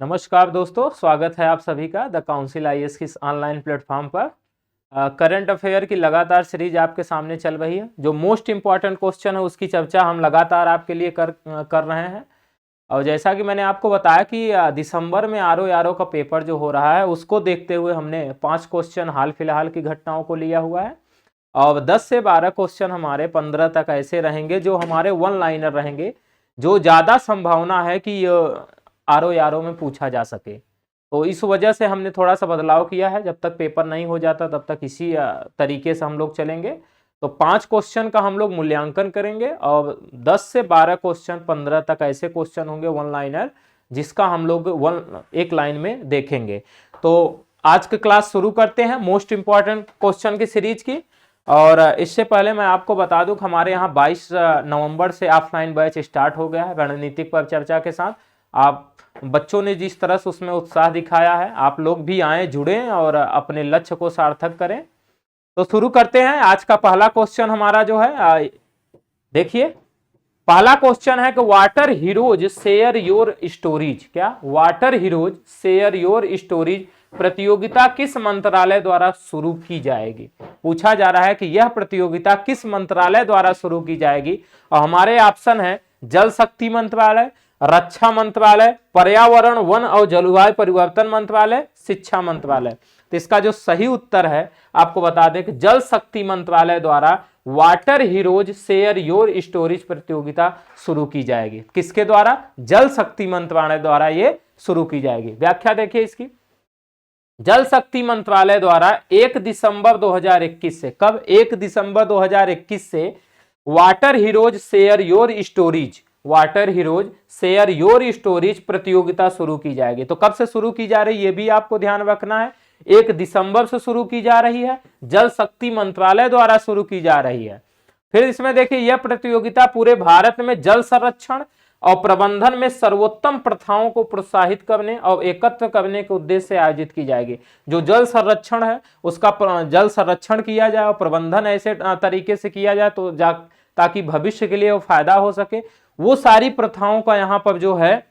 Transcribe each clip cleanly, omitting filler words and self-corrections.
नमस्कार दोस्तों, स्वागत है आप सभी का द काउंसिल आईएएस की इस ऑनलाइन प्लेटफॉर्म पर। करंट अफेयर की लगातार सीरीज आपके सामने चल रही है। जो मोस्ट इम्पॉर्टेंट क्वेश्चन है उसकी चर्चा हम लगातार आपके लिए कर रहे हैं। और जैसा कि मैंने आपको बताया कि दिसंबर में आरओ का पेपर जो हो रहा है उसको देखते हुए हमने 5 क्वेश्चन हाल फिलहाल की घटनाओं को लिया हुआ है। और 10 से 12 क्वेश्चन हमारे 15 तक ऐसे रहेंगे जो हमारे वन लाइनर रहेंगे, जो ज़्यादा संभावना है कि आरओ में पूछा जा सके। तो इस वजह से हमने थोड़ा सा बदलाव किया है। जब तक पेपर नहीं हो जाता तब तक इसी तरीके से हम लोग चलेंगे। तो 5 क्वेश्चन का हम लोग मूल्यांकन करेंगे और 10 से 12 क्वेश्चन 15 तक ऐसे क्वेश्चन होंगे वन लाइनर, जिसका हम लोग एक लाइन में देखेंगे। तो आज की क्लास शुरू करते हैं मोस्ट इंपॉर्टेंट क्वेश्चन की सीरीज की। और इससे पहले मैं आपको बता दूं कि हमारे यहाँ 22 नवंबर से ऑफलाइन बैच स्टार्ट हो गया है रणनीतिक पर चर्चा के साथ। आप बच्चों ने जिस तरह से उसमें उत्साह दिखाया है, आप लोग भी आए, जुड़ें और अपने लक्ष्य को सार्थक करें। तो शुरू करते हैं। आज का पहला क्वेश्चन हमारा जो है, देखिए पहला क्वेश्चन है कि water heroes share your stories. क्या? Water heroes share your stories प्रतियोगिता किस मंत्रालय द्वारा शुरू की जाएगी? पूछा जा रहा है कि यह प्रतियोगिता किस मंत्रालय द्वारा शुरू की जाएगी। और हमारे ऑप्शन है जल शक्ति मंत्रालय, रक्षा मंत्रालय, पर्यावरण वन और जलवायु परिवर्तन मंत्रालय, शिक्षा मंत्रालय। तो इसका जो सही उत्तर है, आपको बता दें कि जल शक्ति मंत्रालय द्वारा water heroes share your stories प्रतियोगिता शुरू की जाएगी। किसके द्वारा? जल शक्ति मंत्रालय द्वारा ये शुरू की जाएगी। व्याख्या देखिए इसकी। जल शक्ति मंत्रालय द्वारा 1 दिसंबर 2021 से, कब? 1 दिसंबर 2021 से water heroes share your stories, water heroes share your stories प्रतियोगिता शुरू की जाएगी। तो कब से शुरू की जा रही है ये भी आपको ध्यान रखना है। 1 दिसंबर से शुरू की जा रही है, जल शक्ति मंत्रालय द्वारा शुरू की जा रही है। फिर इसमें देखिए यह प्रतियोगिता पूरे भारत में जल संरक्षण और प्रबंधन में सर्वोत्तम प्रथाओं को प्रोत्साहित करने और एकत्र करने के उद्देश्य से आयोजित की जाएगी। जो जल संरक्षण है उसका जल संरक्षण किया जाए और प्रबंधन ऐसे तरीके से किया जाए तो ताकि भविष्य के लिए वो फायदा हो सके। वो सारी प्रथाओं का यहाँ पर जो है,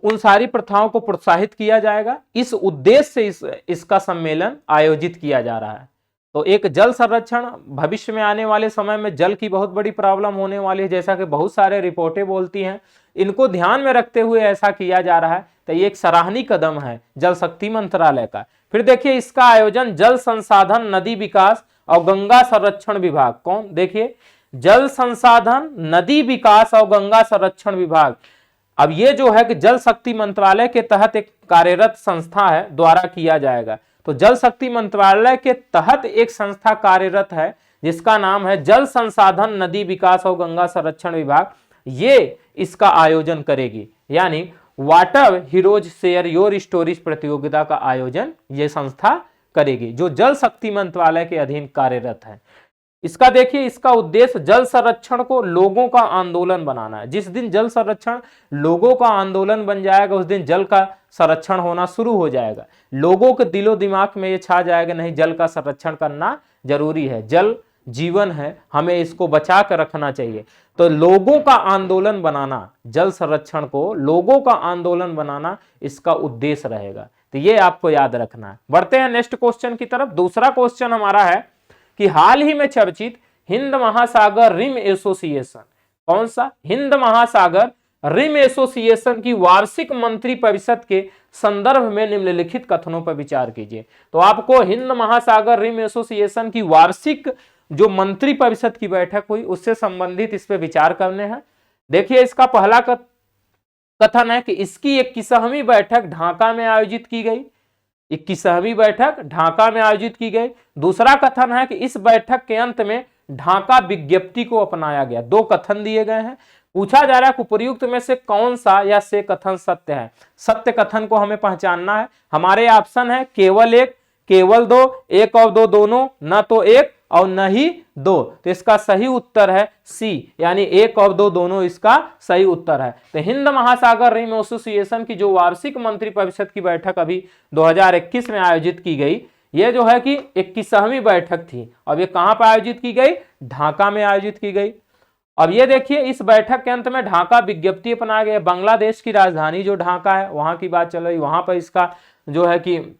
उन सारी प्रथाओं को प्रोत्साहित किया जाएगा। इस उद्देश्य से इसका सम्मेलन आयोजित किया जा रहा है। तो एक जल संरक्षण, भविष्य में आने वाले समय में जल की बहुत बड़ी प्रॉब्लम होने वाली है, जैसा कि बहुत सारे रिपोर्टें बोलती हैं। इनको ध्यान में रखते हुए ऐसा किया जा रहा है। तो ये एक सराहनीय कदम है जल शक्ति मंत्रालय का। फिर देखिए इसका आयोजन जल संसाधन, नदी विकास और गंगा संरक्षण विभाग, कौन? देखिए जल संसाधन, नदी विकास और गंगा संरक्षण विभाग। अब ये जो है कि जल शक्ति मंत्रालय के तहत एक कार्यरत संस्था है, द्वारा किया जाएगा। तो जल शक्ति मंत्रालय के तहत एक संस्था कार्यरत है जिसका नाम है जल संसाधन, नदी विकास और गंगा संरक्षण विभाग। ये इसका आयोजन करेगी, यानी water heroes share your stories प्रतियोगिता का आयोजन ये संस्था करेगी, जो जल शक्ति मंत्रालय के अधीन कार्यरत है। इसका देखिए, इसका उद्देश्य जल संरक्षण को लोगों का आंदोलन बनाना है। जिस दिन जल संरक्षण लोगों का आंदोलन बन जाएगा उस दिन जल का संरक्षण होना शुरू हो जाएगा। लोगों के दिलो दिमाग में ये छा जाएगा, नहीं जल का संरक्षण करना जरूरी है, जल जीवन है, हमें इसको बचा कर रखना चाहिए। तो लोगों का आंदोलन बनाना, जल संरक्षण को लोगों का आंदोलन बनाना इसका उद्देश्य रहेगा। तो ये आपको याद रखना है। बढ़ते हैं नेक्स्ट क्वेश्चन की तरफ। दूसरा क्वेश्चन हमारा है कि हाल ही में चर्चित हिंद महासागर रिम एसोसिएशन, कौन सा? हिंद महासागर रिम एसोसिएशन की वार्षिक मंत्री परिषद के संदर्भ में निम्नलिखित कथनों पर विचार कीजिए। तो आपको हिंद महासागर रिम एसोसिएशन की वार्षिक जो मंत्री परिषद की बैठक हुई उससे संबंधित इस पे विचार करने हैं। देखिए इसका पहला कथन है कि इसकी 21वीं बैठक ढाका में आयोजित की गई। 21वीं बैठक ढाका में आयोजित की गई। दूसरा कथन है कि इस बैठक के अंत में ढाका विज्ञप्ति को अपनाया गया। 2 कथन दिए गए हैं। पूछा जा रहा है उपर्युक्त में से कौन सा या से कथन सत्य है। सत्य कथन को हमें पहचानना है। हमारे ऑप्शन है केवल एक, केवल दो, एक और दो दोनों, न तो एक और न ही दो। तो इसका सही उत्तर है सी, यानी एक और दो दोनों इसका सही उत्तर है। तो हिंद महासागर रिम एसोसिएशन की जो वार्षिक मंत्री परिषद की बैठक अभी 2021 में आयोजित की गई, ये जो है कि 21वीं बैठक थी। अब ये कहां पर आयोजित की गई? ढाका में आयोजित की गई। अब ये देखिए इस बैठक के अंत में ढाका विज्ञप्ति अपनाया गया। बांग्लादेश की राजधानी जो ढाका है वहां की बात चल रही, वहां पर इसका जो है कि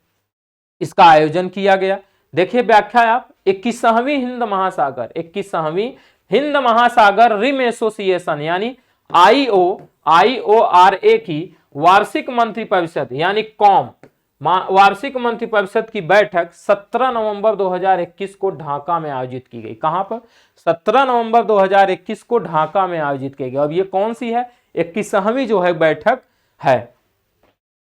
इसका आयोजन किया गया। देखिए व्याख्या आप, 21वीं हिंद महासागर, 21वीं हिंद महासागर रिम एसोसिएशन यानी IORA की वार्षिक मंत्रिपरिषद यानी कॉम वार्षिक मंत्रिपरिषद की बैठक 17 नवंबर 2021 को ढाका में आयोजित की गई। कहां पर? 17 नवंबर 2021 को ढाका में आयोजित की गई। अब ये कौन सी है? 21वीं जो है बैठक है।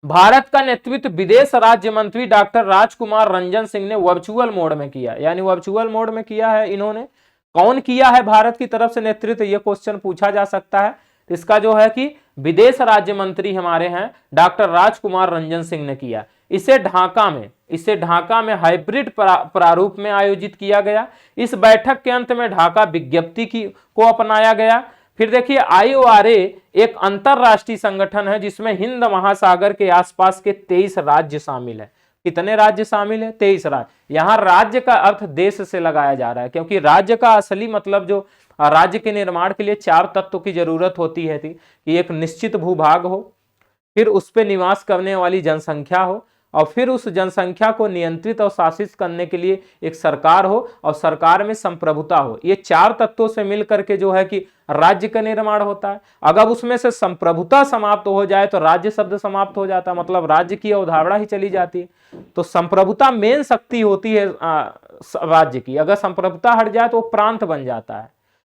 भारत का नेतृत्व विदेश राज्य मंत्री डॉक्टर राजकुमार रंजन सिंह ने वर्चुअल मोड में किया, यानी वर्चुअल मोड में किया है इन्होंने। कौन किया है भारत की तरफ से नेतृत्व, ये क्वेश्चन पूछा जा सकता है। इसका जो है कि विदेश राज्य मंत्री हमारे हैं डॉक्टर राजकुमार रंजन सिंह ने किया। इसे ढाका में हाइब्रिड प्रारूप में आयोजित किया गया। इस बैठक के अंत में ढाका विज्ञप्ति को अपनाया गया। फिर देखिए IORA एक अंतरराष्ट्रीय संगठन है जिसमें हिंद महासागर के आसपास के 23 राज्य शामिल है। कितने राज्य शामिल है? 23 राज्य। यहां राज्य का अर्थ देश से लगाया जा रहा है, क्योंकि राज्य का असली मतलब जो राज्य के निर्माण के लिए 4 तत्वों की जरूरत होती है थी कि एक निश्चित भूभाग हो, फिर उस पर निवास करने वाली जनसंख्या हो, और फिर उस जनसंख्या को नियंत्रित और शासित करने के लिए एक सरकार हो, और सरकार में संप्रभुता हो। ये 4 तत्वों से मिलकर के जो है कि राज्य का निर्माण होता है। अगर उसमें से संप्रभुता समाप्त हो जाए तो राज्य शब्द समाप्त हो जाता है, मतलब राज्य की अवधारणा ही चली जाती है। तो संप्रभुता मेन शक्ति होती है राज्य की, अगर संप्रभुता हट जाए तो वो प्रांत बन जाता है।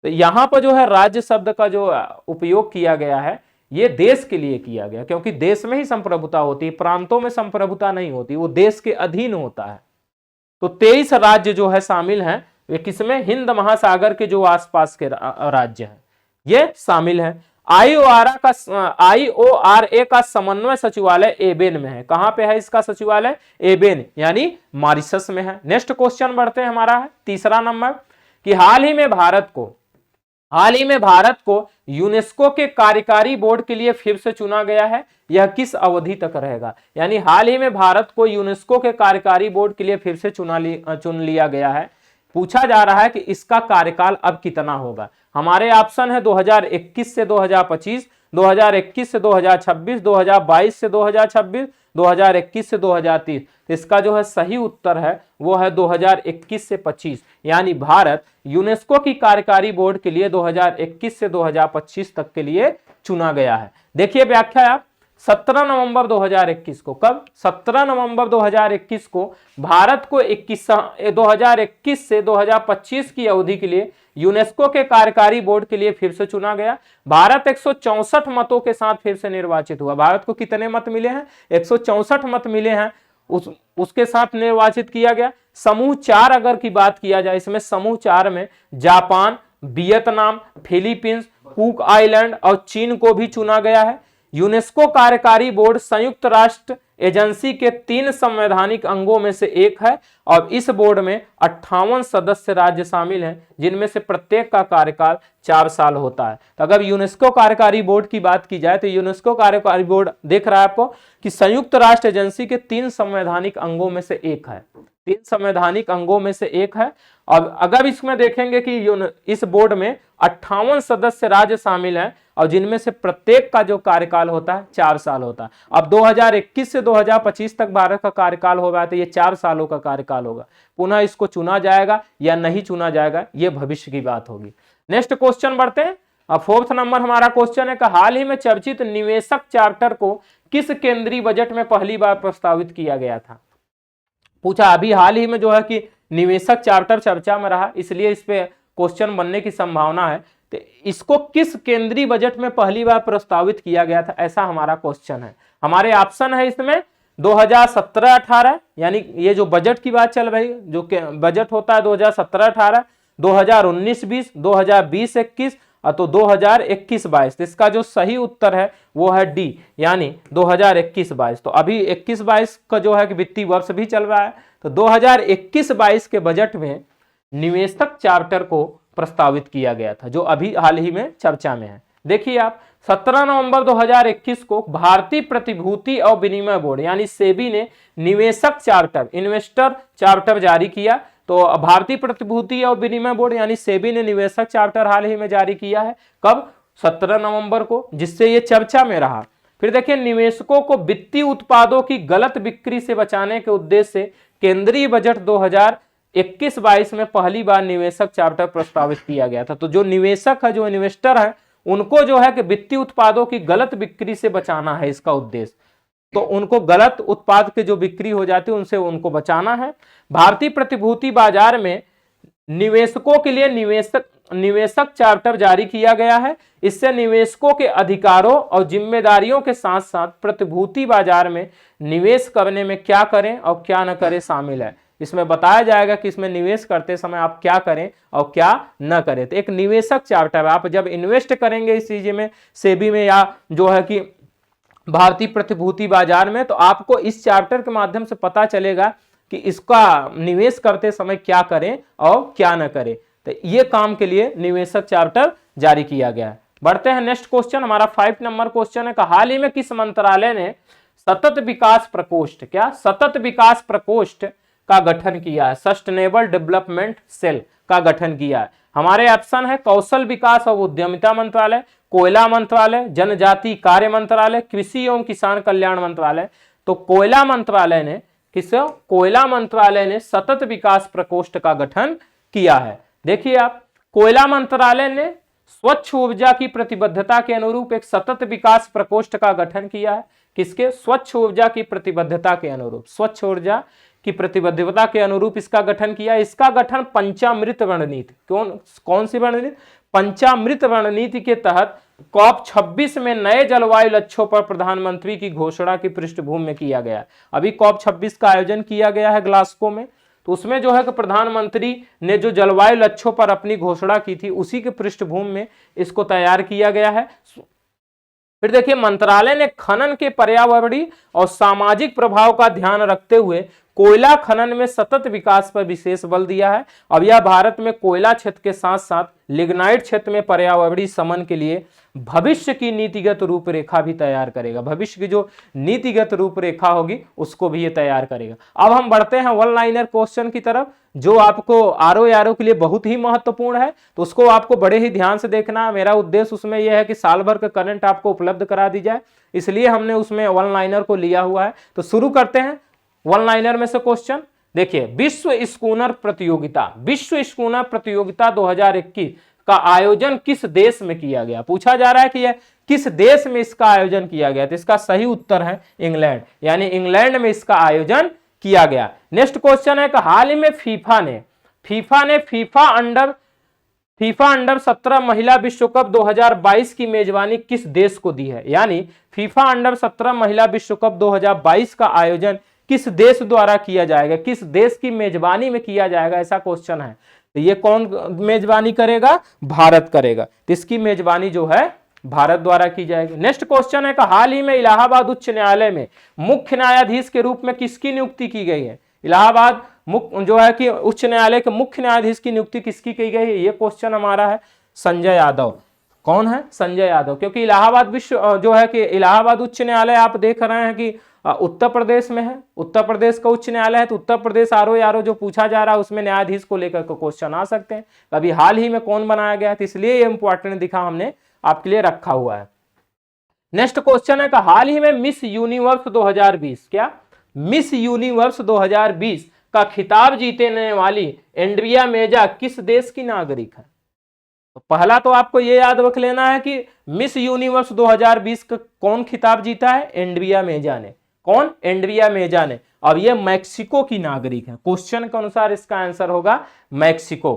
तो यहाँ पर जो है राज्य शब्द का जो उपयोग किया गया है ये देश के लिए किया गया, क्योंकि देश में ही संप्रभुता होती है, प्रांतों में संप्रभुता नहीं होती, वो देश के अधीन होता है। तो 23 राज्य जो है शामिल हैं, वे किसमें? हिंद महासागर के जो आसपास के राज्य हैं ये शामिल हैं। IORA का समन्वय सचिवालय एबेन में है। कहां पे है इसका सचिवालय? एबेन यानी मॉरिशस में है। नेक्स्ट क्वेश्चन बढ़ते हैं, हमारा है तीसरा नंबर कि हाल ही में भारत को यूनेस्को के कार्यकारी बोर्ड के लिए फिर से चुना गया है। यह किस अवधि तक रहेगा? यानी हाल ही में भारत को यूनेस्को के कार्यकारी बोर्ड के लिए फिर से चुन लिया गया है। पूछा जा रहा है कि इसका कार्यकाल अब कितना होगा। हमारे ऑप्शन है 2021 से 2025, 2021 से 2026, 2022 से 2026, 2021 से 2030। इसका जो है सही उत्तर है वो है 2021 से 25, यानी भारत यूनेस्को की कार्यकारी बोर्ड के लिए 2021 से 2025 तक के लिए चुना गया है। देखिए व्याख्या आप, 17 नवंबर 2021 को, कब? 17 नवंबर 2021 को भारत को 2021 से 2025 की अवधि के लिए यूनेस्को के कार्यकारी बोर्ड के लिए फिर से चुना गया। भारत 164 मतों के साथ फिर से निर्वाचित हुआ। भारत को कितने मत मिले हैं? 164 मत मिले हैं, उसके साथ निर्वाचित किया गया। समूह 4 अगर की बात किया जाए, इसमें समूह 4 में Japan, Vietnam, Philippines, cook island और चीन को भी चुना गया है। यूनेस्को कार्यकारी बोर्ड संयुक्त राष्ट्र एजेंसी के 3 संवैधानिक अंगों में से एक है और इस बोर्ड में 58 सदस्य राज्य शामिल हैं, जिनमें से प्रत्येक का कार्यकाल 4 साल होता है। तो अगर यूनेस्को कार्यकारी बोर्ड की बात की जाए तो यूनेस्को कार्यकारी बोर्ड देख रहा है आपको कि संयुक्त राष्ट्र एजेंसी के 3 संवैधानिक अंगों में से एक है, 3 संवैधानिक अंगों में से एक है। अब अगर इसमें देखेंगे कि इस बोर्ड में 58 सदस्य राज्य शामिल हैं और जिनमें से प्रत्येक का जो कार्यकाल होता है 4 साल होता है। अब 2021 से 2025 तक भारत का कार्यकाल होगा तो ये 4 सालों का कार्यकाल होगा। पुनः इसको चुना जाएगा या नहीं चुना जाएगा ये भविष्य की बात होगी। नेक्स्ट क्वेश्चन बढ़ते हैं। अब 4th नंबर हमारा क्वेश्चन है कि हाल ही में चर्चित निवेशक चार्टर को किस केंद्रीय बजट में पहली बार प्रस्तावित किया गया था? पूछा अभी हाल ही में जो है कि निवेशक चार्टर चर्चा में रहा, इसलिए इस पे क्वेश्चन बनने की संभावना है। तो इसको किस केंद्रीय बजट में पहली बार प्रस्तावित किया गया था, ऐसा हमारा क्वेश्चन है। हमारे ऑप्शन है इसमें 2017-18, यानी ये जो बजट की बात चल रही है, जो बजट होता है 2017-18, 2019-20, 2020-21 और तो 2021-22। इसका जो सही उत्तर है वो है डी, यानी 2021-22। तो अभी 21-22 का जो है कि वित्तीय वर्ष भी चल रहा है, तो 2021-22 के बजट में निवेशक चार्टर को प्रस्तावित किया गया था, जो अभी हाल ही में चर्चा में है। देखिए आप, 17 नवंबर 2021 को भारतीय प्रतिभूति और विनिमय बोर्ड यानी सेबी ने निवेशक चार्टर, इन्वेस्टर चार्टर जारी किया, तो भारतीय प्रतिभूति और विनिमय बोर्ड यानी सेबी ने निवेशक चार्टर हाल ही में जारी किया है। कब? 17 नवंबर को, जिससे ये चर्चा में रहा। फिर देखिए, निवेशकों को वित्तीय उत्पादों की गलत बिक्री से बचाने के उद्देश्य से केंद्रीय बजट 2021-22 में पहली बार निवेशक चार्टर प्रस्तावित किया गया था। तो जो निवेशक है, जो इन्वेस्टर है, उनको जो है कि वित्तीय उत्पादों की गलत बिक्री से बचाना है इसका उद्देश्य। तो उनको गलत उत्पाद के जो बिक्री हो जाती है उनसे उनको बचाना है। भारतीय प्रतिभूति बाजार में निवेशकों के लिए निवेशक चार्टर जारी किया गया है। इससे निवेशकों के अधिकारों और जिम्मेदारियों के साथ साथ प्रतिभूति बाजार में निवेश करने में क्या करें और क्या न करें शामिल है। इसमें बताया जाएगा कि इसमें निवेश करते समय आप क्या करें और क्या न करें। तो एक निवेशक चार्टर, आप जब इन्वेस्ट करेंगे इस चीज में, सेबी में या जो है कि भारतीय प्रतिभूति बाजार में, तो आपको इस चार्टर के माध्यम से पता चलेगा कि इसका निवेश करते समय क्या करें और क्या न करें। तो ये काम के लिए निवेशक चार्टर जारी किया गया है। बढ़ते हैं नेक्स्ट क्वेश्चन, हमारा 5 नंबर क्वेश्चन है कि हाल ही में किस मंत्रालय ने सतत विकास प्रकोष्ठ, क्या सतत विकास प्रकोष्ठ का गठन किया है? सस्टेनेबल डेवलपमेंट सेल का गठन किया है। हमारे ऑप्शन है कौशल विकास और उद्यमिता मंत्रालय, कोयला मंत्रालय, जनजाति कार्य मंत्रालय, कृषि एवं किसान कल्याण मंत्रालय। तो कोयला मंत्रालय ने सतत विकास प्रकोष्ठ का गठन किया है। देखिए आप, कोयला मंत्रालय ने स्वच्छ ऊर्जा की प्रतिबद्धता के अनुरूप एक सतत विकास प्रकोष्ठ का गठन किया है। किसके? स्वच्छ ऊर्जा की प्रतिबद्धता के अनुरूप, स्वच्छ ऊर्जा की प्रतिबद्धता के अनुरूप इसका गठन किया। इसका गठन पंचामृत रणनीति, कौन सी रणनीति? पंचामृत रणनीति के तहत COP26 में नए जलवायु लक्ष्यों पर प्रधानमंत्री की घोषणा की पृष्ठभूमि में किया गया। अभी COP26 का आयोजन किया गया है ग्लासगो में, तो उसमें जो है कि प्रधानमंत्री ने जो जलवायु लक्ष्यों पर अपनी घोषणा की थी, उसी के पृष्ठभूमि में इसको तैयार किया गया है। फिर देखिए, मंत्रालय ने खनन के पर्यावरणीय और सामाजिक प्रभाव का ध्यान रखते हुए कोयला खनन में सतत विकास पर विशेष बल दिया है। अब यह भारत में कोयला क्षेत्र के साथ साथ लिग्नाइट क्षेत्र में पर्यावरणीय समन के लिए भविष्य की नीतिगत रूपरेखा भी तैयार करेगा। भविष्य की जो नीतिगत रूपरेखा होगी उसको भी ये तैयार करेगा। अब हम बढ़ते हैं वन लाइनर क्वेश्चन की तरफ, जो आपको आरओ के लिए बहुत ही महत्वपूर्ण है, तो उसको आपको बड़े ही ध्यान से देखना है। मेरा उद्देश्य उसमें यह है कि साल भर का करंट आपको उपलब्ध करा दी जाए, इसलिए हमने उसमें वन लाइनर को लिया हुआ है। तो शुरू करते हैं वन लाइनर में से क्वेश्चन। देखिए, विश्व स्कूनर प्रतियोगिता 2021 का आयोजन किस देश में किया गया? पूछा जा रहा है कि यह किस देश में इसका आयोजन किया गया। तो इसका सही उत्तर है इंग्लैंड, यानी इंग्लैंड में इसका आयोजन किया गया। नेक्स्ट क्वेश्चन है कि हाल ही में फीफा अंडर 17 महिला विश्व कप 2022 की मेजबानी किस देश को दी है? यानी फीफा अंडर 17 महिला विश्व कप 2022 का आयोजन किस देश द्वारा किया जाएगा, किस देश की मेजबानी में किया जाएगा, ऐसा क्वेश्चन है। तो ये कौन मेजबानी करेगा? भारत करेगा। तो इसकी मेजबानी जो है भारत द्वारा की जाएगी। नेक्स्ट क्वेश्चन है कि हाल ही में इलाहाबाद उच्च न्यायालय में मुख्य न्यायाधीश के रूप में किसकी नियुक्ति की गई है? इलाहाबाद जो है कि उच्च न्यायालय के मुख्य न्यायाधीश की नियुक्ति किसकी की गई है? ये क्वेश्चन हमारा है संजय यादव। कौन है? संजय यादव। क्योंकि इलाहाबाद विश्व जो है कि इलाहाबाद उच्च न्यायालय आप देख रहे हैं कि उत्तर प्रदेश में है, उत्तर प्रदेश का उच्च न्यायालय है। तो उत्तर प्रदेश आरओ जो पूछा जा रहा है उसमें न्यायाधीश को लेकर के क्वेश्चन आ सकते हैं। अभी हाल ही में कौन बनाया गया है, तो इसलिए ये इंपॉर्टेंट दिखा, हमने आपके लिए रखा हुआ है। नेक्स्ट क्वेश्चन है कि हाल ही में मिस यूनिवर्स 2020, क्या मिस यूनिवर्स 2020 का खिताब जीतने वाली एंड्रिया मेजा किस देश की नागरिक है? तो पहला तो आपको ये याद रख लेना है कि मिस यूनिवर्स 2020 का कौन खिताब जीता है? एंड्रिया मेजा ने। कौन? एंड्रिया मेजा ने। अब ये मैक्सिको की नागरिक है। क्वेश्चन के अनुसार इसका आंसर होगा मैक्सिको।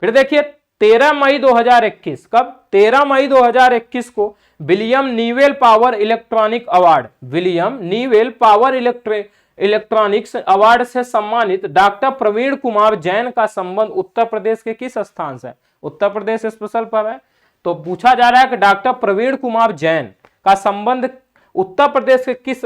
फिर देखिए 13 मई 2021, कब? 13 मई 2021 को William नीवेल power electronic award, William नीवेल power electronics award से सम्मानित डॉक्टर प्रवीण कुमार जैन का संबंध उत्तर प्रदेश के किस स्थान से है? उत्तर प्रदेश स्पेशल पर है। तो पूछा जा रहा है कि डॉक्टर प्रवीण कुमार जैन का संबंध उत्तर प्रदेश के किस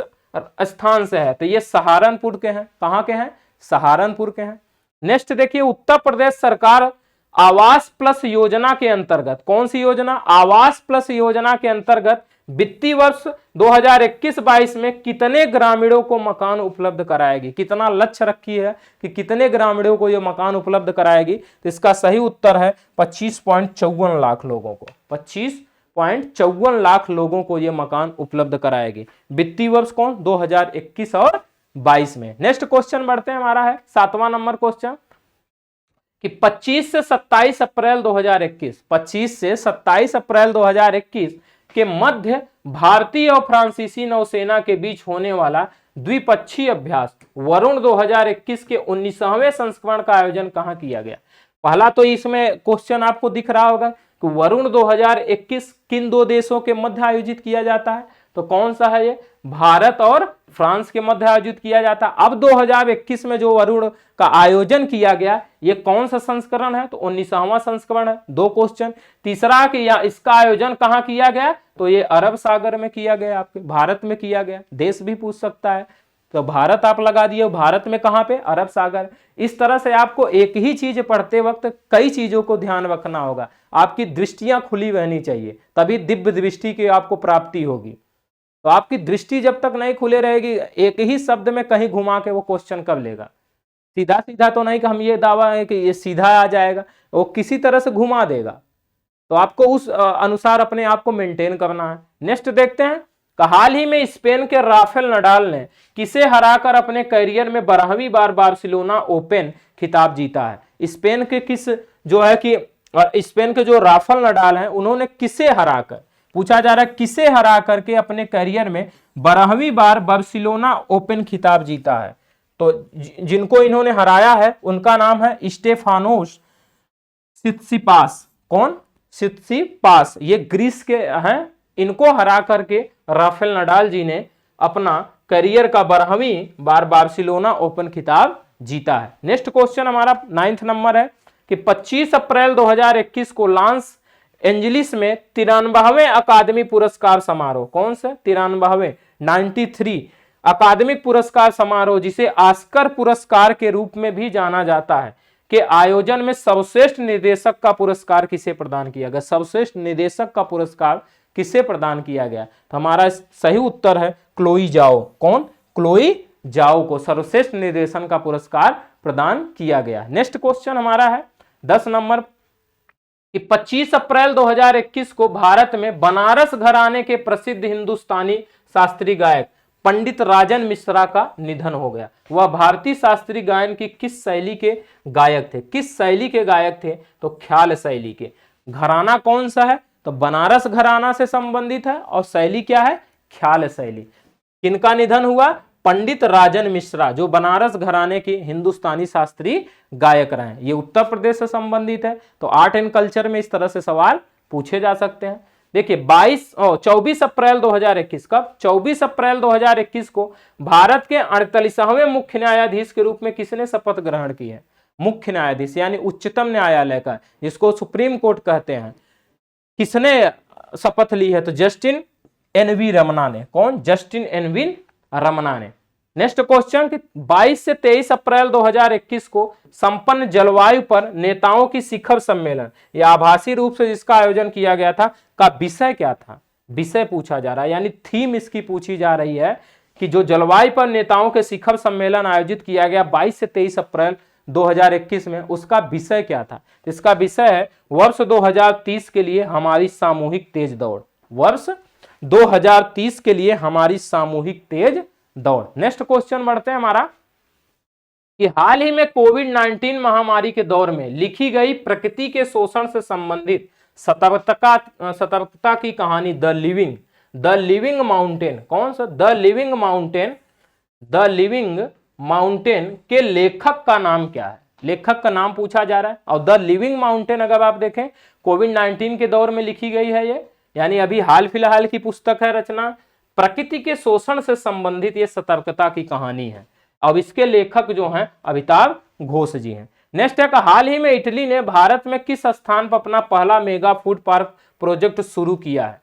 स्थान से है? तो ये सहारनपुर के हैं। कहां के हैं? सहारनपुर के हैं। नेक्स्ट देखिए, उत्तर प्रदेश सरकार आवास प्लस योजना के अंतर्गत, कौन सी योजना? आवास प्लस योजना के अंतर्गत वित्तीय वर्ष 2021-22 में कितने ग्रामीणों को मकान उपलब्ध कराएगी, कितना लक्ष्य रखी है कि कितने ग्रामीणों को ये मकान उपलब्ध कराएगी, तो इसका सही उत्तर है 25.54 लाख लोगों को, 25.54 लाख लोगों को ये मकान उपलब्ध कराएगी वित्तीय वर्ष कौन 2021 और 22 में। नेक्स्ट क्वेश्चन बढ़ते हैं, हमारा है 7वां नंबर क्वेश्चन कि 25 से 27 अप्रैल 2021, 25 से 27 अप्रैल 2021 के मध्य भारतीय और फ्रांसीसी नौसेना के बीच होने वाला द्विपक्षीय अभ्यास वरुण 2021 के 19वें संस्करण का आयोजन कहां किया गया। पहला तो इसमें क्वेश्चन आपको दिख रहा होगा कि वरुण 2021 किन दो देशों के मध्य आयोजित किया जाता है, तो कौन सा है ये, भारत और फ्रांस के मध्य आयोजित किया जाता है। अब 2021 में जो वरुण का आयोजन किया गया ये कौन सा संस्करण है, तो 19वां संस्करण है। दो क्वेश्चन। तीसरा कि या इसका आयोजन कहां किया गया, तो ये अरब सागर में किया गया, आपके भारत में किया गया। देश भी पूछ सकता है, तो भारत आप लगा दिए, भारत में कहां पे, अरब सागर। इस तरह से आपको एक ही चीज पढ़ते वक्त कई चीजों को ध्यान रखना होगा, आपकी दृष्टियां खुली रहनी चाहिए, तभी दिव्य दृष्टि की आपको प्राप्ति होगी। तो आपकी दृष्टि जब तक नहीं खुले रहेगी, एक ही शब्द में कहीं घुमा के वो क्वेश्चन कब लेगा, सीधा सीधा तो नहीं कि हम ये दावा है कि ये सीधा आ जाएगा, वो किसी तरह से घुमा देगा। तो आपको उस अनुसार अपने आप को मेंटेन करना है। नेक्स्ट देखते हैं, हाल ही में स्पेन के राफेल नडाल ने किसे हराकर अपने करियर में 12वीं बार बार्सिलोना ओपन खिताब जीता है। स्पेन के किस जो है कि स्पेन के जो राफेल नडाल हैं उन्होंने किसे हराकर, पूछा जा रहा है किसे हरा करके अपने करियर में 12वीं बार बार्सिलोना ओपन खिताब जीता है। तो जिनको इन्होंने हराया है उनका नाम है स्टेफानोस सित्सिपास। कौन, सित्सिपास, ये ग्रीस के हैं। इनको हरा करके राफेल नडाल जी ने अपना करियर का 12वीं बार बार्सिलोना ओपन खिताब जीता है। नेक्स्ट क्वेश्चन हमारा 9th नंबर है कि 25 अप्रैल 2021 को लॉस एंजलिस में 93वें अकादमी पुरस्कार समारोह, कौन सा, 93वें 93 अकादमिक पुरस्कार समारोह, जिसे ऑस्कर पुरस्कार के रूप में भी जाना जाता है, के आयोजन में सर्वश्रेष्ठ निर्देशक का पुरस्कार किसे प्रदान किया गया। सर्वश्रेष्ठ निर्देशक का पुरस्कार किसे प्रदान किया गया, तो हमारा सही उत्तर है क्लोई जाओ। कौन, क्लोई जाओ को सर्वश्रेष्ठ निर्देशन का पुरस्कार प्रदान किया गया। नेक्स्ट क्वेश्चन हमारा है 10 नंबर कि 25 अप्रैल 2021 को भारत में बनारस घराने के प्रसिद्ध हिंदुस्तानी शास्त्रीय गायक पंडित राजन मिश्रा का निधन हो गया। वह भारतीय शास्त्रीय गायन की किस शैली के गायक थे, किस शैली के गायक थे, तो ख्याल शैली के। घराना कौन सा है, तो बनारस घराना से संबंधित है, और शैली क्या है, ख्याल शैली। किनका निधन हुआ, पंडित राजन मिश्रा, जो बनारस घराने के हिंदुस्तानी शास्त्रीय गायक रहे। ये उत्तर प्रदेश से संबंधित है। तो आर्ट एंड कल्चर में इस तरह से सवाल पूछे जा सकते हैं। देखिए 24 अप्रैल 2021, कब, 24 अप्रैल 2021 को भारत के 48वें मुख्य न्यायाधीश के रूप में किसने शपथ ग्रहण की है। मुख्य न्यायाधीश यानी उच्चतम न्यायालय का, जिसको सुप्रीम कोर्ट कहते हैं, किसने शपथ ली है, तो जस्टिन एन.वी. रमना ने। कौन, जस्टिन एन.वी. रमना ने। नेक्स्ट क्वेश्चन कि 22 से 23 अप्रैल 2021 को संपन्न जलवायु पर नेताओं की शिखर सम्मेलन, या आभासी रूप से जिसका आयोजन किया गया था, का विषय क्या था, विषय पूछा जा रहा है, यानी थीम इसकी पूछी जा रही है कि जो जलवायु पर नेताओं के शिखर सम्मेलन आयोजित किया गया 22 से 23 अप्रैल 2021 में, उसका विषय क्या था। इसका विषय है वर्ष 2030 के लिए हमारी सामूहिक तेज दौड़, वर्ष 2030 के लिए हमारी सामूहिक तेज दौड़। नेक्स्ट क्वेश्चन बढ़ते हैं हमारा कि हाल ही में कोविड-19 महामारी के दौर में लिखी गई प्रकृति के शोषण से संबंधित सतर्कता की कहानी द लिविंग माउंटेन, कौन सा, द लिविंग माउंटेन के लेखक का नाम क्या है। लेखक का नाम पूछा जा रहा है। और द लिविंग माउंटेन अगर आप देखें कोविड-19 के दौर में लिखी गई है ये, यानी अभी हाल फिलहाल की पुस्तक है, रचना प्रकृति के शोषण से संबंधित ये सतर्कता की कहानी है। अब इसके लेखक जो हैं अमिताभ घोष जी हैं। नेक्स्ट है कि हाल ही में इटली ने भारत में किस स्थान पर अपना पहला मेगा फूड पार्क प्रोजेक्ट शुरू किया है।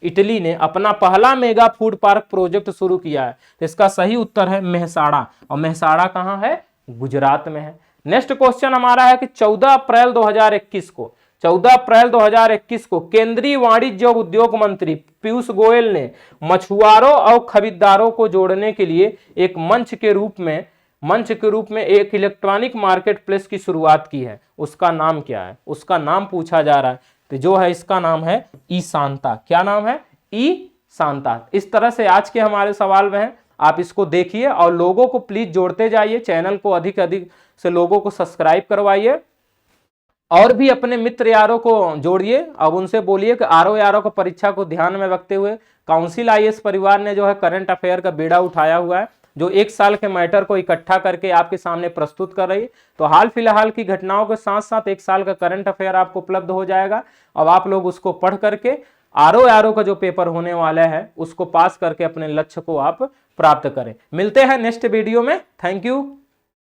इटली ने अपना पहला मेगा फूड पार्क प्रोजेक्ट शुरू किया है, तो इसका सही उत्तर है मेहसाणा। और मेहसाणा कहां है, गुजरात में है। नेक्स्ट क्वेश्चन हमारा है कि 14 अप्रैल 2021 को 14 अप्रैल 2021 को केंद्रीय वाणिज्य और उद्योग मंत्री पीयूष गोयल ने मछुआरों और खरीदारों को जोड़ने के लिए एक मंच के रूप में एक इलेक्ट्रॉनिक मार्केट प्लेस की शुरुआत की है। उसका नाम क्या है? उसका नाम पूछा जा रहा है, तो जो है इसका नाम है ई शांता। क्या नाम है? ई शांता। इस तरह से आज के हमारे सवाल में है, आप इसको देखिए और लोगों को प्लीज जोड़ते जाइए, चैनल को अधिक अधिक से लोगों को सब्सक्राइब करवाइए और भी अपने मित्र यारों को जोड़िए। अब उनसे बोलिए कि आरओ यारों को परीक्षा को ध्यान में रखते हुए काउंसिल आईएएस परिवार ने जो है करंट अफेयर का बेड़ा उठाया हुआ है, जो एक साल के मैटर को इकट्ठा करके आपके सामने प्रस्तुत कर रही है। तो हाल फिलहाल की घटनाओं के साथ साथ एक साल का करंट अफेयर आपको उपलब्ध हो जाएगा। अब आप लोग उसको पढ़ करके आरओ का जो पेपर होने वाला है उसको पास करके अपने लक्ष्य को आप प्राप्त करें। मिलते हैं नेक्स्ट वीडियो में। Thank you.